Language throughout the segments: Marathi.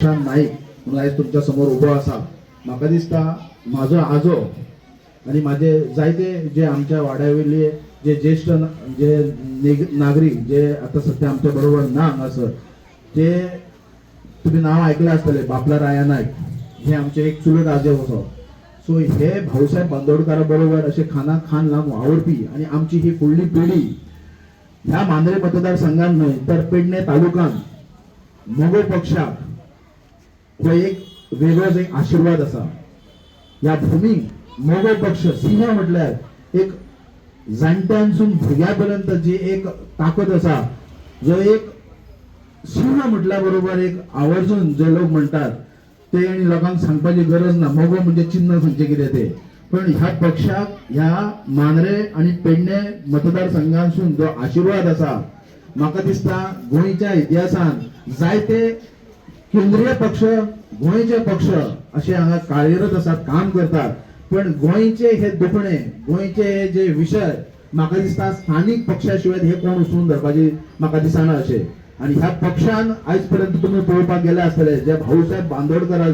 नाईक म्हणून आज तुमच्या समोर उभो असा. म्हाका दिसता माझो आजो आणि माझे जायते जे आमच्या वाड्यावयले जे ज्येष्ठ जे नागरिक जे आता सध्या आमच्या बरोबर ना हांगासर ते तुम्ही नाव ऐकलं असतले बापला राया नाईक हे आमचे एक चुलत आजे असो. सो हे भाऊसाहेब बांदोडकरा बरोबर असे खाना खान लावून आवडपी आणि आमची ही फुडली पिढी ह्या मांद्रे मतदारसंघात न्हय तर पेडणे तालुक्यात मोगो पक्षाक हो एक वेगळोच एक आशीर्वाद असा. या भूमीक मोगो पक्ष सिंह म्हटल्यार एक जाणट्यांसून भुरग्यापर्यंत जी एक ताकद असा जो एक सिंह म्हटल्या बरोबर एक आवर्जून जे लोक म्हणतात ते आणि लोकांक सांगपाची गरज ना मोगो म्हणजे चिन्ह खंयचे कितें ते. पण ह्या पक्षाक ह्या मांद्रे आणि पेडणे मतदारसंघांसून जो आशीर्वाद असा म्हाका दिसता गोंयच्या इतिहासान जायते केंद्रीय पक्ष गोंयचे पक्ष असे हांगा कार्यरत असतात काम करतात. पण गोंयचे हे दुखणे गोंयचे जे विषय म्हाका दिसता स्थानिक पक्षाशिवाय हे कोण उचलून धरपाची म्हाका दिसना अशें. आणि ह्या पक्षान आयज पर्यंत तुम्ही पळोवपाक गेले आसतले जे भाऊसाहेब बांदोडकर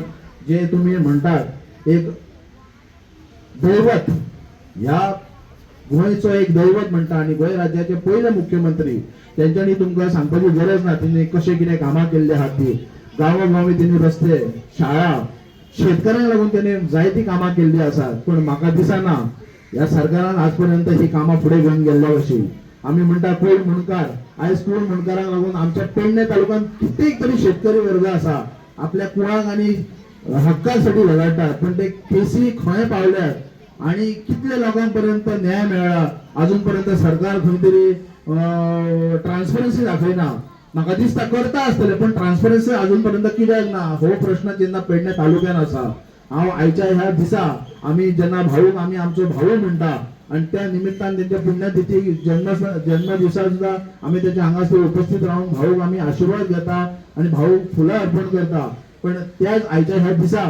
जे तुम्ही म्हणतात एक दैवत ह्या गोंयचो एक दैवत म्हणटा आणि गोंय राज्याचे पहिले मुख्यमंत्री त्यांच्यानी तुमकां सांगपाची गरज ना त्यांनी कशें कितें कामां केल्ली आहात ती. गांवोगावी त्यांनी रस्ते शाळा शेतकऱ्यांक लागून त्यांनी जायती कामां केल्ली आसात. पण म्हाका दिसना ह्या सरकारान आजपर्यंत ही कामां फुडें घेवन गेल्ल्या अशी. आम्ही म्हणटा कोण मुणकार आयज कोण मुणकारांक लागून आमच्या पेडणे तालुक्यात कित्येक तरी शेतकरी वर्ग असा आपल्या कुळाक आणि हक्कासाठी लढतात. पण ते केसी खंय पावल्यात आणि कितले लोकांपर्यंत न्याय मेळ्ळा अजूनपर्यंत सरकार खंय तरी ट्रान्सपरन्सी दाखयना. म्हाका दिसता करता आसतले पण ट्रान्सपरन्सी अजूनपर्यंत कित्याक ना हो प्रश्न जेन्ना पेडणे तालुक्यात असा. हांव आयच्या ह्या दिसा आम्ही जेन्ना भाऊक आम्ही आमचो भाऊ म्हणटा आणि त्या निमित्तान त्यांच्या पुण्यतिथी जन्म दिवसा सुद्धा आम्ही त्याच्या हांगासर उपस्थित राहून भाऊक आम्ही आशीर्वाद घेता आणि भाऊक फुलां अर्पण करता. पण त्याच आयच्या ह्या दिसा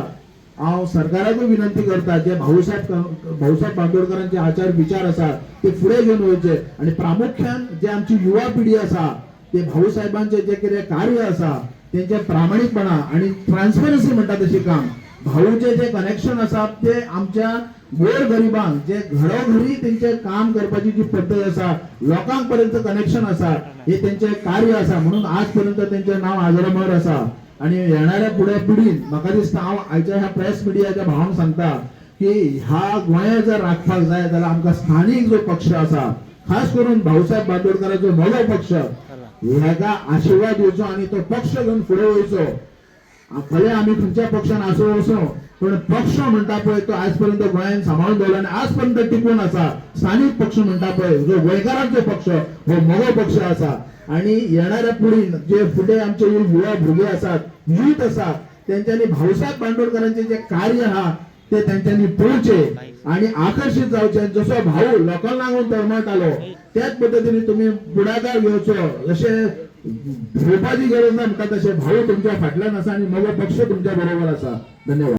हांव सरकाराकूय विनंती करता जे भाऊसाहेब बांदोडकरांचे आचार विचार आसा ते फुडें घेवन वयचे आणि प्रामुख्यान जे आमची युवा पिढी आसा ते भाऊसाहेबांचे जे कितें कार्य आसा त्यांचे प्रामाणिकपणा आणि ट्रान्सपरन्सी म्हणटा तशी काम भाऊचे जे कनेक्शन आसा ते आमच्या गोर गरिबांक जे घरोघरी त्यांचे काम करपाची जी पद्धत आसा लोकांक पर्यंत कनेक्शन आसा हे त्यांचे कार्य आसा. म्हणून आजपर्यंत त्यांचे नाव आजरामर आसा. आणि येणाऱ्या पुढे पिढीन म्हाका दिसता हांव आयच्या ह्या प्रेस मिडियाच्या भावांक सांगता की ह्या गोंया जर राखपाक जाय जाल्यार आमकां स्थानिक जो पक्ष आसा खास करून भाऊसाहेब बांदोडकरांचो मोगो पक्ष ह्याचा आशीर्वाद दिवचो आणि तो पक्ष घेऊन पुढे वयचो. भले आम्ही खंयच्या पक्षान आसो वचो पण पक्ष म्हणटा पळय तो आजपर्यंत गोंयान सांबाळून दवरला आणि आजपर्यंत टिकून आसा. स्थानिक पक्ष म्हणटा पळय जो गोंयकारांचो पक्ष हो मोगो पक्ष आसा. आणि येणाऱ्या पिढीन जे फुडें आमचे युवा भुरगे आसात यूथ आसात त्यांच्यानी भाऊसाहेब बांदोडकरांचे जे कार्य हा ते त्यांच्यानी पळोवचे आणि आकर्षित जावचे. जसो भाऊ लोकांक लागून तळमळटालो त्याच पद्धतीने तुम्ही पुढाकार घेवचो. जशे भिवपाची गरज ना म्हणटा तशे भाऊ तुमच्या फाटल्यान आसा आणि मोगो पक्ष तुमच्या बरोबर आसा. धन्यवाद.